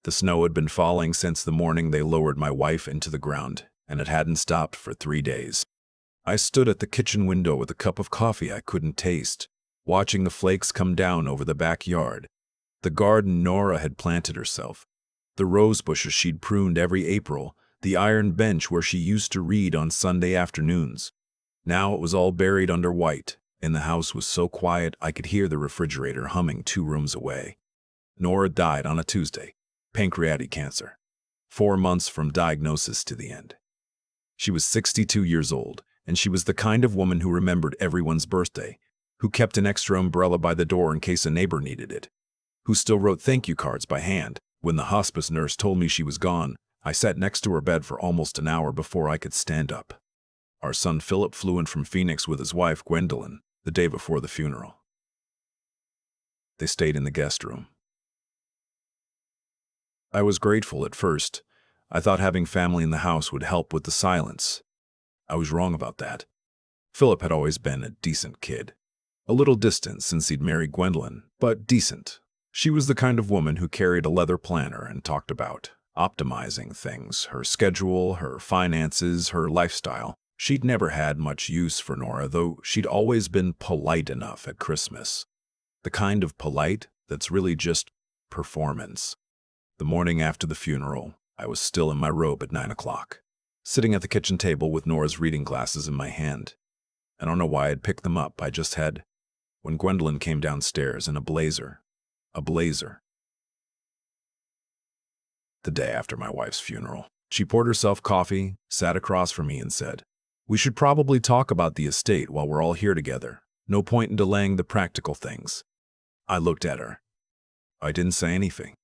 The snow had been falling since the morning they lowered my wife into the ground, and it hadn't stopped for 3 days. I stood at the kitchen window with a cup of coffee I couldn't taste, watching the flakes come down over the backyard, the garden Nora had planted herself, the rose bushes she'd pruned every April, the iron bench where she used to read on Sunday afternoons. Now it was all buried under white, and the house was so quiet I could hear the refrigerator humming 2 rooms away. Nora died on a Tuesday, pancreatic cancer, 4 months from diagnosis to the end. She was 62 years old, and she was the kind of woman who remembered everyone's birthday, who kept an extra umbrella by the door in case a neighbor needed it, who still wrote thank you cards by hand. When the hospice nurse told me she was gone, I sat next to her bed for almost an hour before I could stand up. Our son Philip flew in from Phoenix with his wife Gwendolyn the day before the funeral. They stayed in the guest room. I was grateful at first. I thought having family in the house would help with the silence. I was wrong about that. Philip had always been a decent kid. A little distant since he'd married Gwendolyn, but decent. She was the kind of woman who carried a leather planner and talked about optimizing things, her schedule, her finances, her lifestyle. She'd never had much use for Nora, though she'd always been polite enough at Christmas. The kind of polite that's really just performance. The morning after the funeral, I was still in my robe at 9 o'clock, sitting at the kitchen table with Nora's reading glasses in my hand. I don't know why I'd picked them up, I just had, when Gwendolyn came downstairs in a blazer. The day after my wife's funeral, she poured herself coffee, sat across from me and said, "We should probably talk about the estate while we're all here together. No point in delaying the practical things." I looked at her. I didn't say anything.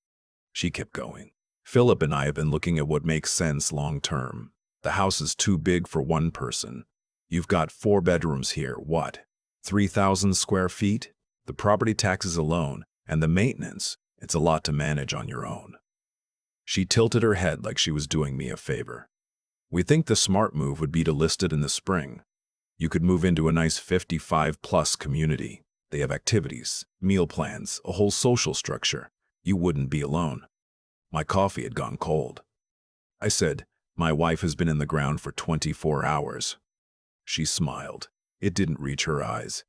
She kept going. "Philip and I have been looking at what makes sense long term. The house is too big for one person. You've got 4 bedrooms here, what? 3,000 square feet? The property taxes alone, and the maintenance, it's a lot to manage on your own." She tilted her head like she was doing me a favor. "We think the smart move would be to list it in the spring. You could move into a nice 55-plus community. They have activities, meal plans, a whole social structure. You wouldn't be alone." My coffee had gone cold. I said, "My wife has been in the ground for 24 hours. She smiled. It didn't reach her eyes.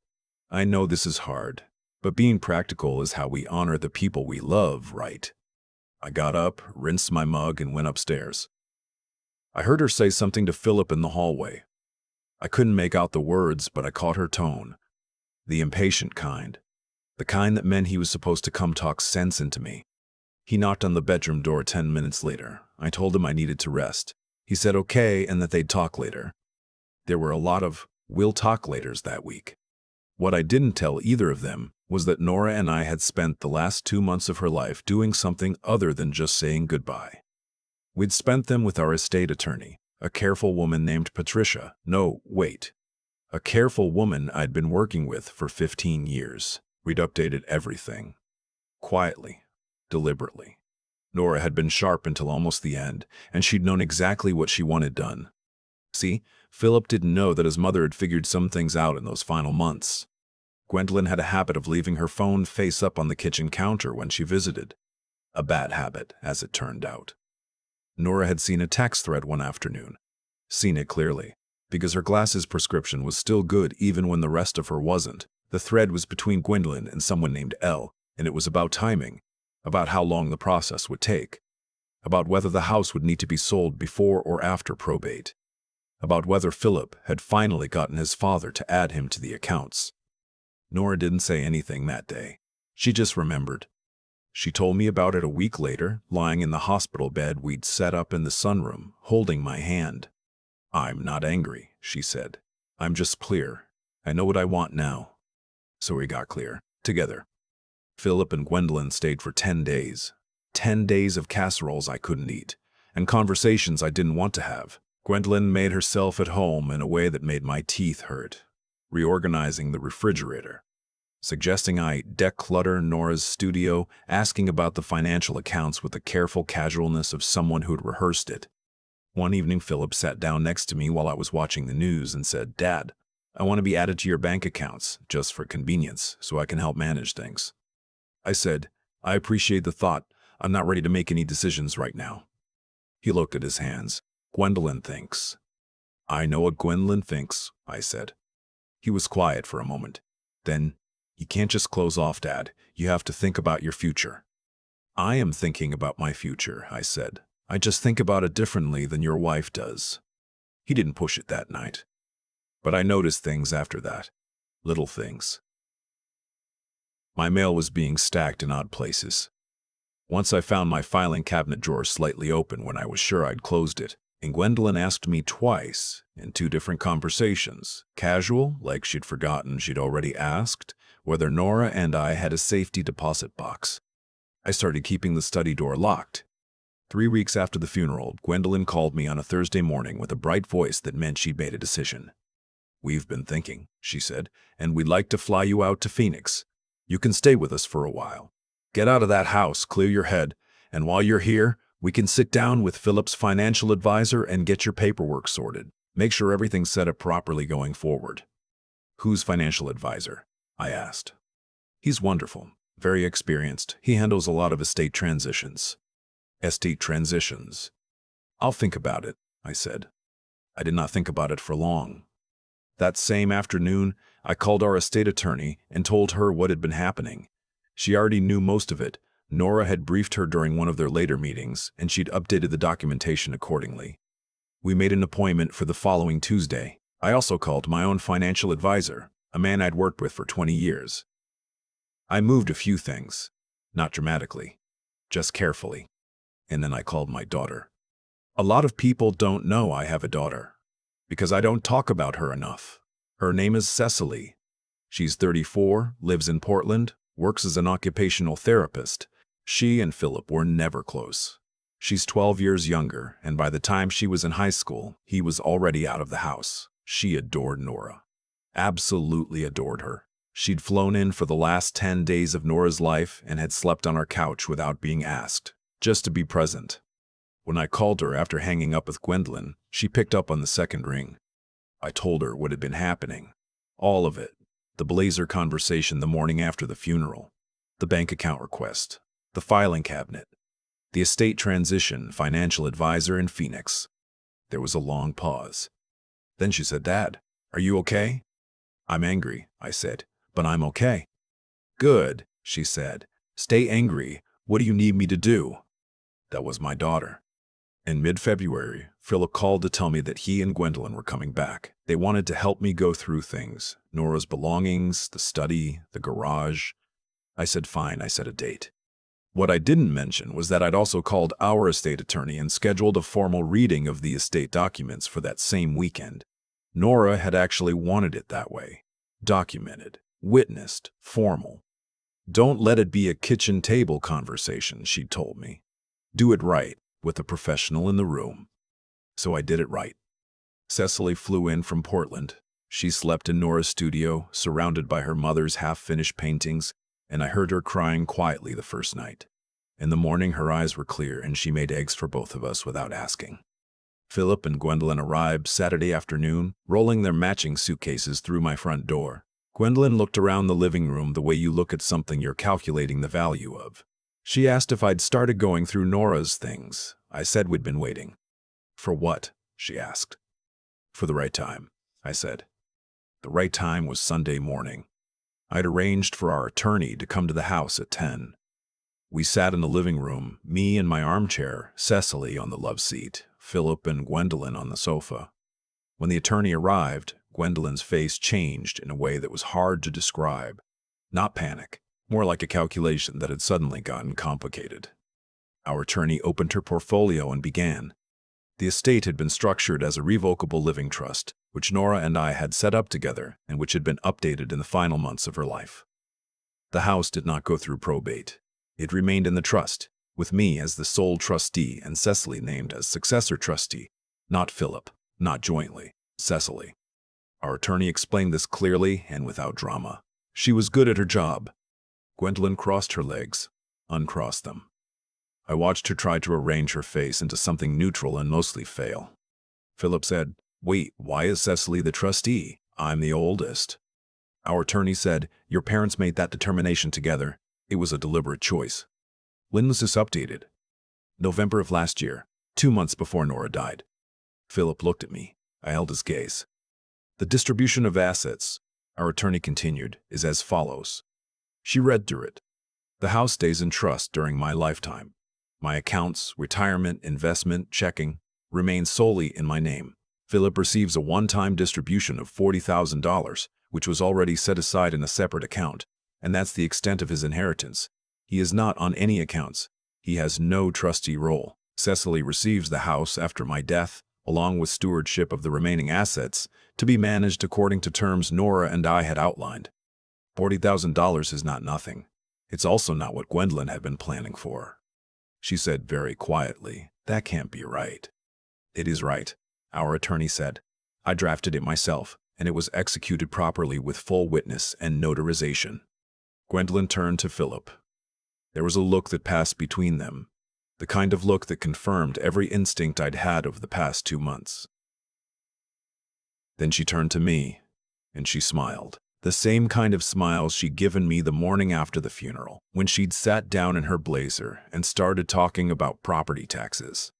"I know this is hard, but being practical is how we honor the people we love, right?" I got up, rinsed my mug, and went upstairs. I heard her say something to Philip in the hallway. I couldn't make out the words, but I caught her tone. The impatient kind. The kind that meant he was supposed to come talk sense into me. He knocked on the bedroom door 10 minutes later. I told him I needed to rest. He said okay and that they'd talk later. There were a lot of "we'll talk laters" that week. What I didn't tell either of them was that Nora and I had spent the last 2 months of her life doing something other than just saying goodbye. We'd spent them with our estate attorney, a careful woman named Patricia. No, wait. A careful woman I'd been working with for 15 years. We'd updated everything. Quietly, deliberately. Nora had been sharp until almost the end, and she'd known exactly what she wanted done. See, Philip didn't know that his mother had figured some things out in those final months. Gwendolyn had a habit of leaving her phone face up on the kitchen counter when she visited. A bad habit, as it turned out. Nora had seen a text thread one afternoon. Seen it clearly, because her glasses prescription was still good even when the rest of her wasn't. The thread was between Gwendolyn and someone named Elle, and it was about timing, about how long the process would take, about whether the house would need to be sold before or after probate, about whether Philip had finally gotten his father to add him to the accounts. Nora didn't say anything that day. She just remembered. She told me about it a week later, lying in the hospital bed we'd set up in the sunroom, holding my hand. "I'm not angry," she said. "I'm just clear. I know what I want now." So we got clear, together. Philip and Gwendolyn stayed for 10 days. 10 days of casseroles I couldn't eat, and conversations I didn't want to have. Gwendolyn made herself at home in a way that made my teeth hurt, reorganizing the refrigerator, suggesting I declutter Nora's studio, asking about the financial accounts with the careful casualness of someone who'd rehearsed it. One evening, Philip sat down next to me while I was watching the news and said, "Dad, I want to be added to your bank accounts, just for convenience, so I can help manage things." I said, "I appreciate the thought. I'm not ready to make any decisions right now. He looked at his hands. Gwendolyn thinks. I know what Gwendolyn thinks, I said. He was quiet for a moment. Then, you can't just close off, Dad. You have to think about your future. I am thinking about my future, I said. I just think about it differently than your wife does. He didn't push it that night. But I noticed things after that. Little things. My mail was being stacked in odd places. Once I found my filing cabinet drawer slightly open when I was sure I'd closed it, and Gwendolyn asked me twice, in 2 different conversations, casual, like she'd forgotten she'd already asked, whether Nora and I had a safety deposit box. I started keeping the study door locked. 3 weeks after the funeral, Gwendolyn called me on a Thursday morning with a bright voice that meant she'd made a decision. We've been thinking, she said, and we'd like to fly you out to Phoenix. You can stay with us for a while. Get out of that house, clear your head, and while you're here, we can sit down with Philip's financial advisor and get your paperwork sorted. Make sure everything's set up properly going forward. Who's financial advisor? I asked. He's wonderful, very experienced. He handles a lot of estate transitions. Estate transitions. I'll think about it, I said. I did not think about it for long. That same afternoon, I called our estate attorney and told her what had been happening. She already knew most of it. Nora had briefed her during one of their later meetings, and she'd updated the documentation accordingly. We made an appointment for the following Tuesday. I also called my own financial advisor, a man I'd worked with for 20 years. I moved a few things, not dramatically, just carefully. And then I called my daughter. A lot of people don't know I have a daughter, because I don't talk about her enough. Her name is Cecily. She's 34, lives in Portland, works as an occupational therapist. She and Philip were never close. She's 12 years younger, and by the time she was in high school, he was already out of the house. She adored Nora. Absolutely adored her. She'd flown in for the last 10 days of Nora's life and had slept on our couch without being asked, just to be present. When I called her after hanging up with Gwendolyn, she picked up on the second ring. I told her what had been happening. All of it. The blazer conversation the morning after the funeral. The bank account request. The filing cabinet. The estate transition financial advisor in Phoenix. There was a long pause. Then she said, Dad, are you okay? I'm angry, I said, but I'm okay. Good, she said. Stay angry. What do you need me to do? That was my daughter. In mid-February, Philip called to tell me that he and Gwendolyn were coming back. They wanted to help me go through things. Nora's belongings, the study, the garage. I said fine, I set a date. What I didn't mention was that I'd also called our estate attorney and scheduled a formal reading of the estate documents for that same weekend. Nora had actually wanted it that way. Documented, witnessed, formal. Don't let it be a kitchen table conversation, she'd told me. Do it right, with a professional in the room. So I did it right. Cecily flew in from Portland. She slept in Nora's studio, surrounded by her mother's half-finished paintings, and I heard her crying quietly the first night. In the morning, her eyes were clear, and she made eggs for both of us without asking. Philip and Gwendolyn arrived Saturday afternoon, rolling their matching suitcases through my front door. Gwendolyn looked around the living room the way you look at something you're calculating the value of. She asked if I'd started going through Nora's things. I said we'd been waiting. For what? She asked. For the right time, I said. The right time was Sunday morning. I'd arranged for our attorney to come to the house at 10. We sat in the living room, me in my armchair, Cecily on the love seat, Philip and Gwendolyn on the sofa. When the attorney arrived, Gwendolyn's face changed in a way that was hard to describe. Not panic, more like a calculation that had suddenly gotten complicated. Our attorney opened her portfolio and began. The estate had been structured as a revocable living trust, which Nora and I had set up together and which had been updated in the final months of her life. The house did not go through probate. It remained in the trust, with me as the sole trustee and Cecily named as successor trustee, not Philip, not jointly, Cecily. Our attorney explained this clearly and without drama. She was good at her job. Gwendolyn crossed her legs, uncrossed them. I watched her try to arrange her face into something neutral and mostly fail. Philip said, Wait, why is Cecily the trustee? I'm the oldest. Our attorney said, Your parents made that determination together. It was a deliberate choice. When was this updated? November of last year, 2 months before Nora died. Philip looked at me. I held his gaze. The distribution of assets, our attorney continued, is as follows. She read through it. The house stays in trust during my lifetime. My accounts, retirement, investment, checking, remain solely in my name. Philip receives a one-time distribution of $40,000, which was already set aside in a separate account, and that's the extent of his inheritance. He is not on any accounts. He has no trustee role. Cecily receives the house after my death, along with stewardship of the remaining assets, to be managed according to terms Nora and I had outlined. $40,000 is not nothing. It's also not what Gwendolyn had been planning for. She said very quietly, "That can't be right." "It is right," our attorney said. "I drafted it myself, and it was executed properly with full witness and notarization." Gwendolyn turned to Philip. There was a look that passed between them, the kind of look that confirmed every instinct I'd had over the past 2 months. Then she turned to me, and she smiled. The same kind of smile she'd given me the morning after the funeral, when she'd sat down in her blazer and started talking about property taxes.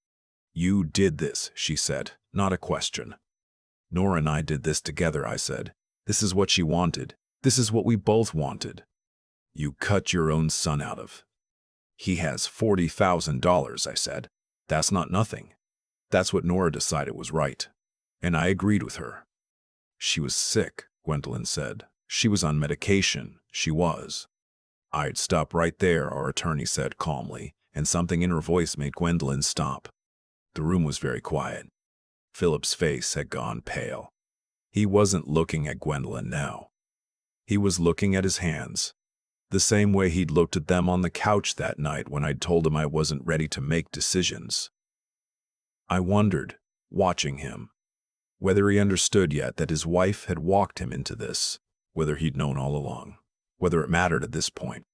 "You did this," she said, not a question. "Nora and I did this together," I said. "This is what she wanted. This is what we both wanted. You cut your own son out of." "He has $40,000, I said. "That's not nothing. That's what Nora decided was right." And I agreed with her. "She was sick," Gwendolyn said. "She was on medication. She was." "I'd stop right there," our attorney said calmly, and something in her voice made Gwendolyn stop. The room was very quiet. Philip's face had gone pale. He wasn't looking at Gwendolyn now. He was looking at his hands, the same way he'd looked at them on the couch that night when I'd told him I wasn't ready to make decisions. I wondered, watching him, whether he understood yet that his wife had walked him into this, whether he'd known all along, whether it mattered at this point.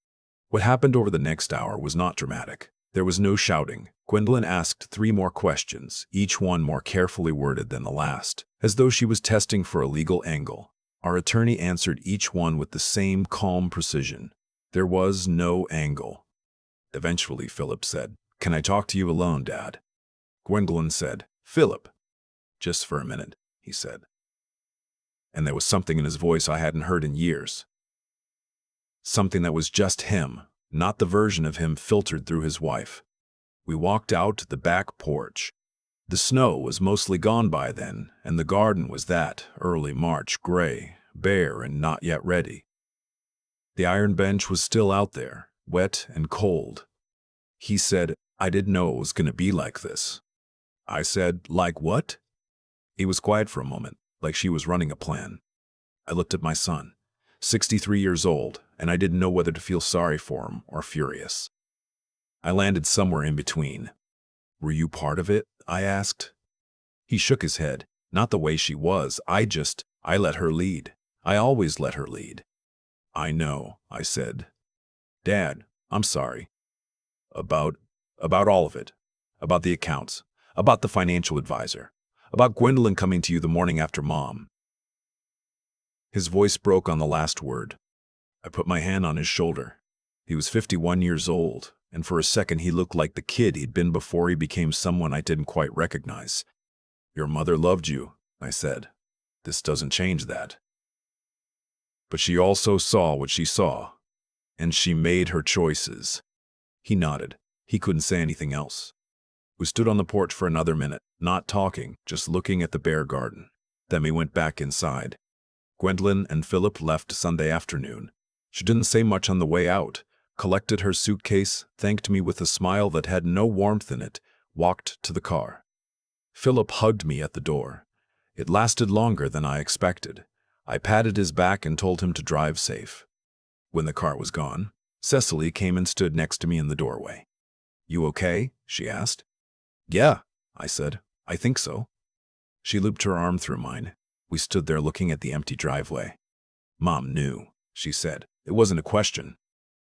What happened over the next hour was not dramatic. There was no shouting. Gwendolyn asked 3 more questions, each one more carefully worded than the last, as though she was testing for a legal angle. Our attorney answered each one with the same calm precision. There was no angle. Eventually, Philip said, "Can I talk to you alone, Dad?" Gwendolyn said, "Philip." "Just for a minute," he said. And there was something in his voice I hadn't heard in years. Something that was just him, not the version of him filtered through his wife. We walked out to the back porch. The snow was mostly gone by then, and the garden was that early March gray, bare and not yet ready. The iron bench was still out there, wet and cold. He said, "I didn't know it was going to be like this." I said, "Like what?" He was quiet for a moment, like she was running a plan. I looked at my son, 63 years old, and I didn't know whether to feel sorry for him or furious. I landed somewhere in between. "Were you part of it?" I asked. He shook his head. "Not the way she was. I let her lead. I always let her lead." "I know," I said. "Dad, I'm sorry." About all of it. About the accounts. About the financial advisor. About Gwendolyn coming to you the morning after Mom. His voice broke on the last word. I put my hand on his shoulder. He was 51 years old, and for a second he looked like the kid he'd been before he became someone I didn't quite recognize. "Your mother loved you," I said. "This doesn't change that. But she also saw what she saw, and she made her choices." He nodded. He couldn't say anything else. We stood on the porch for another minute, not talking, just looking at the bare garden. Then we went back inside. Gwendolyn and Philip left Sunday afternoon. She didn't say much on the way out, collected her suitcase, thanked me with a smile that had no warmth in it, walked to the car. Philip hugged me at the door. It lasted longer than I expected. I patted his back and told him to drive safe. When the car was gone, Cecily came and stood next to me in the doorway. "You okay?" she asked. "Yeah," I said. "I think so." She looped her arm through mine. We stood there looking at the empty driveway. "Mom knew," she said. "It wasn't a question."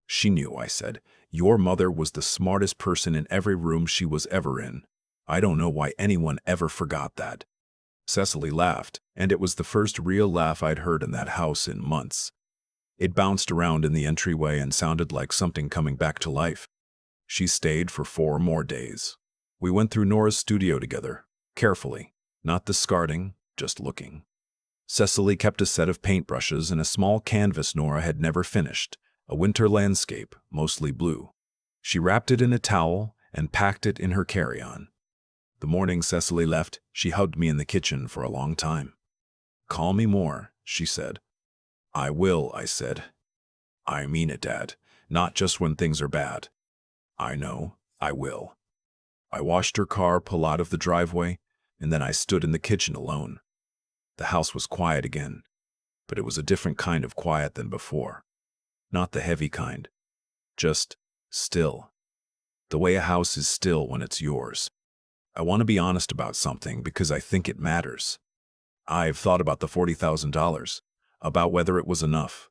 "She knew," I said. "Your mother was the smartest person in every room she was ever in. I don't know why anyone ever forgot that." Cecily laughed, and it was the first real laugh I'd heard in that house in months. It bounced around in the entryway and sounded like something coming back to life. She stayed for 4 more days. We went through Nora's studio together, carefully, not discarding, just looking. Cecily kept a set of paintbrushes and a small canvas Nora had never finished, a winter landscape, mostly blue. She wrapped it in a towel and packed it in her carry-on. The morning Cecily left, she hugged me in the kitchen for a long time. "Call me more," she said. "I will," I said. "I mean it, Dad, not just when things are bad." "I know, I will." I watched her car pull out of the driveway, and then I stood in the kitchen alone. The house was quiet again, but it was a different kind of quiet than before. Not the heavy kind, just still. The way a house is still when it's yours. I want to be honest about something because I think it matters. I've thought about the $40,000, about whether it was enough,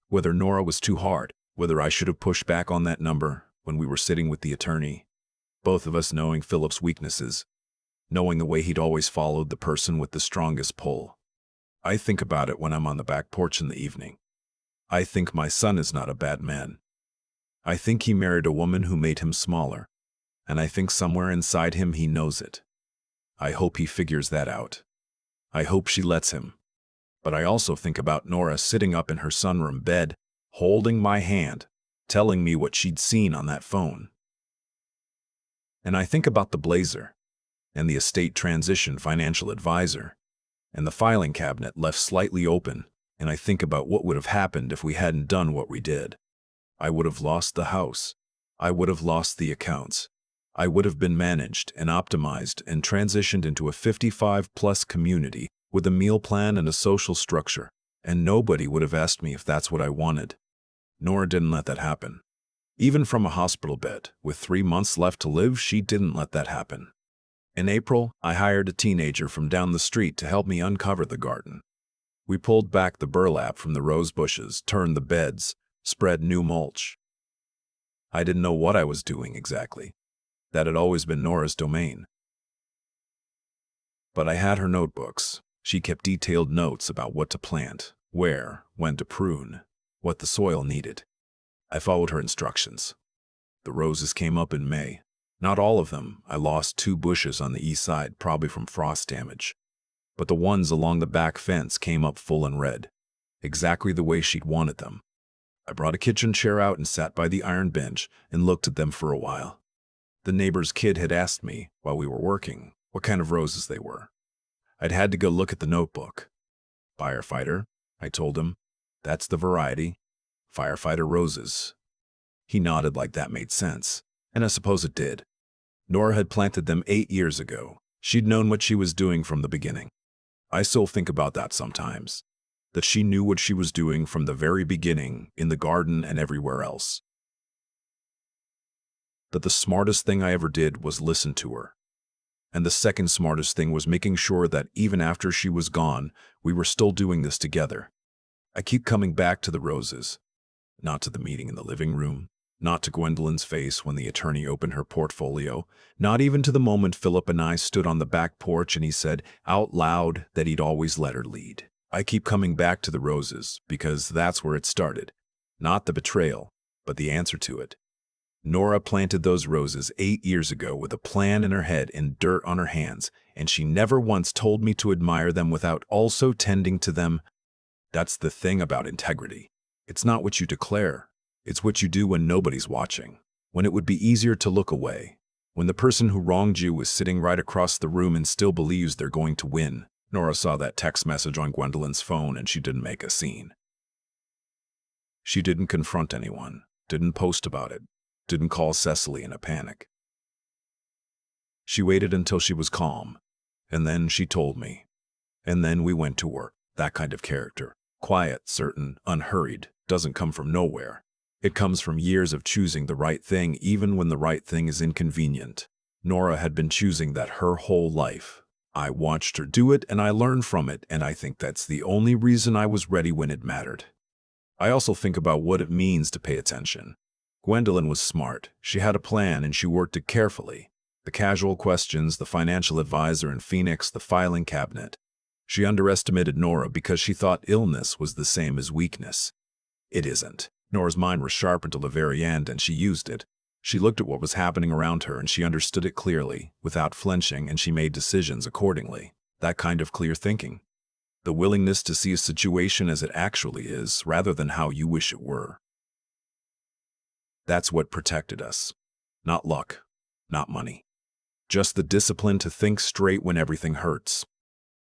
whether Nora was too hard, whether I should have pushed back on that number when we were sitting with the attorney, both of us knowing Philip's weaknesses, knowing the way he'd always followed the person with the strongest pull. I think about it when I'm on the back porch in the evening. I think my son is not a bad man. I think he married a woman who made him smaller, and I think somewhere inside him he knows it. I hope he figures that out. I hope she lets him. But I also think about Nora sitting up in her sunroom bed, holding my hand, telling me what she'd seen on that phone. And I think about the blazer, and the estate transition financial advisor, and the filing cabinet left slightly open, and I think about what would have happened if we hadn't done what we did. I would have lost the house. I would have lost the accounts. I would have been managed and optimized and transitioned into a 55-plus community with a meal plan and a social structure, and nobody would have asked me if that's what I wanted. Nora didn't let that happen. Even from a hospital bed, with 3 months left to live, she didn't let that happen. In April, I hired a teenager from down the street to help me uncover the garden. We pulled back the burlap from the rose bushes, turned the beds, spread new mulch. I didn't know what I was doing exactly. That had always been Nora's domain. But I had her notebooks. She kept detailed notes about what to plant, where, when to prune, what the soil needed. I followed her instructions. The roses came up in May. Not all of them. I lost 2 bushes on the east side, probably from frost damage. But the ones along the back fence came up full and red, exactly the way she'd wanted them. I brought a kitchen chair out and sat by the iron bench and looked at them for a while. The neighbor's kid had asked me, while we were working, what kind of roses they were. I'd had to go look at the notebook. Firefighter, I told him. That's the variety. Firefighter roses. He nodded like that made sense, and I suppose it did. Nora had planted them 8 years ago. She'd known what she was doing from the beginning. I still think about that sometimes, that she knew what she was doing from the very beginning, in the garden and everywhere else. That the smartest thing I ever did was listen to her. And the second smartest thing was making sure that even after she was gone, we were still doing this together. I keep coming back to the roses, not to the meeting in the living room, not to Gwendolyn's face when the attorney opened her portfolio, not even to the moment Philip and I stood on the back porch and he said out loud that he'd always let her lead. I keep coming back to the roses because that's where it started. Not the betrayal, but the answer to it. Nora planted those roses 8 years ago with a plan in her head and dirt on her hands, and she never once told me to admire them without also tending to them. That's the thing about integrity. It's not what you declare. It's what you do when nobody's watching, when it would be easier to look away, when the person who wronged you is sitting right across the room and still believes they're going to win. Nora saw that text message on Gwendolyn's phone and she didn't make a scene. She didn't confront anyone, didn't post about it, didn't call Cecily in a panic. She waited until she was calm, and then she told me. And then we went to work. That kind of character, quiet, certain, unhurried, doesn't come from nowhere. It comes from years of choosing the right thing even when the right thing is inconvenient. Nora had been choosing that her whole life. I watched her do it and I learned from it, and I think that's the only reason I was ready when it mattered. I also think about what it means to pay attention. Gwendolyn was smart. She had a plan and she worked it carefully. The casual questions, the financial advisor in Phoenix, the filing cabinet. She underestimated Nora because she thought illness was the same as weakness. It isn't. Nora's mind was sharp until the very end and she used it. She looked at what was happening around her and she understood it clearly, without flinching, and she made decisions accordingly. That kind of clear thinking. The willingness to see a situation as it actually is, rather than how you wish it were. That's what protected us. Not luck, not money. Just the discipline to think straight when everything hurts.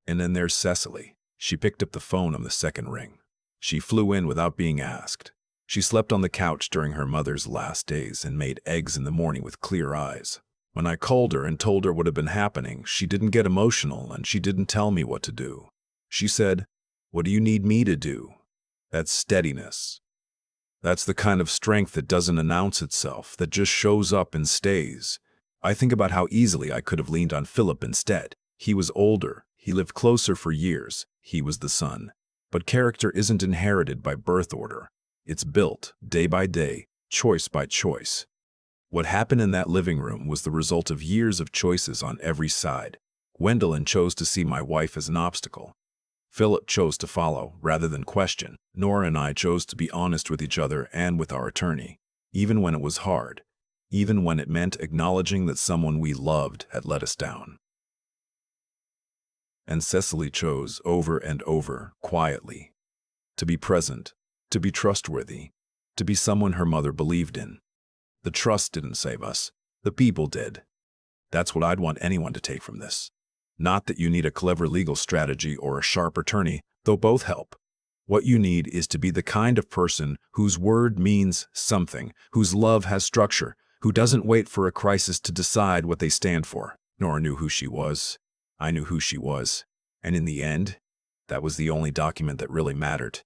And then there's Cecily. She picked up the phone on the second ring. She flew in without being asked. She slept on the couch during her mother's last days and made eggs in the morning with clear eyes. When I called her and told her what had been happening, she didn't get emotional and she didn't tell me what to do. She said, "What do you need me to do?" That's steadiness. That's the kind of strength that doesn't announce itself, that just shows up and stays. I think about how easily I could have leaned on Philip instead. He was older, he lived closer for years, he was the son. But character isn't inherited by birth order. It's built, day by day, choice by choice. What happened in that living room was the result of years of choices on every side. Gwendolyn chose to see my wife as an obstacle. Philip chose to follow, rather than question. Nora and I chose to be honest with each other and with our attorney, even when it was hard, even when it meant acknowledging that someone we loved had let us down. And Cecily chose over and over, quietly, to be present, to be trustworthy, to be someone her mother believed in. The trust didn't save us. The people did. That's what I'd want anyone to take from this. Not that you need a clever legal strategy or a sharp attorney, though both help. What you need is to be the kind of person whose word means something, whose love has structure, who doesn't wait for a crisis to decide what they stand for. Nora knew who she was. I knew who she was. And in the end, that was the only document that really mattered.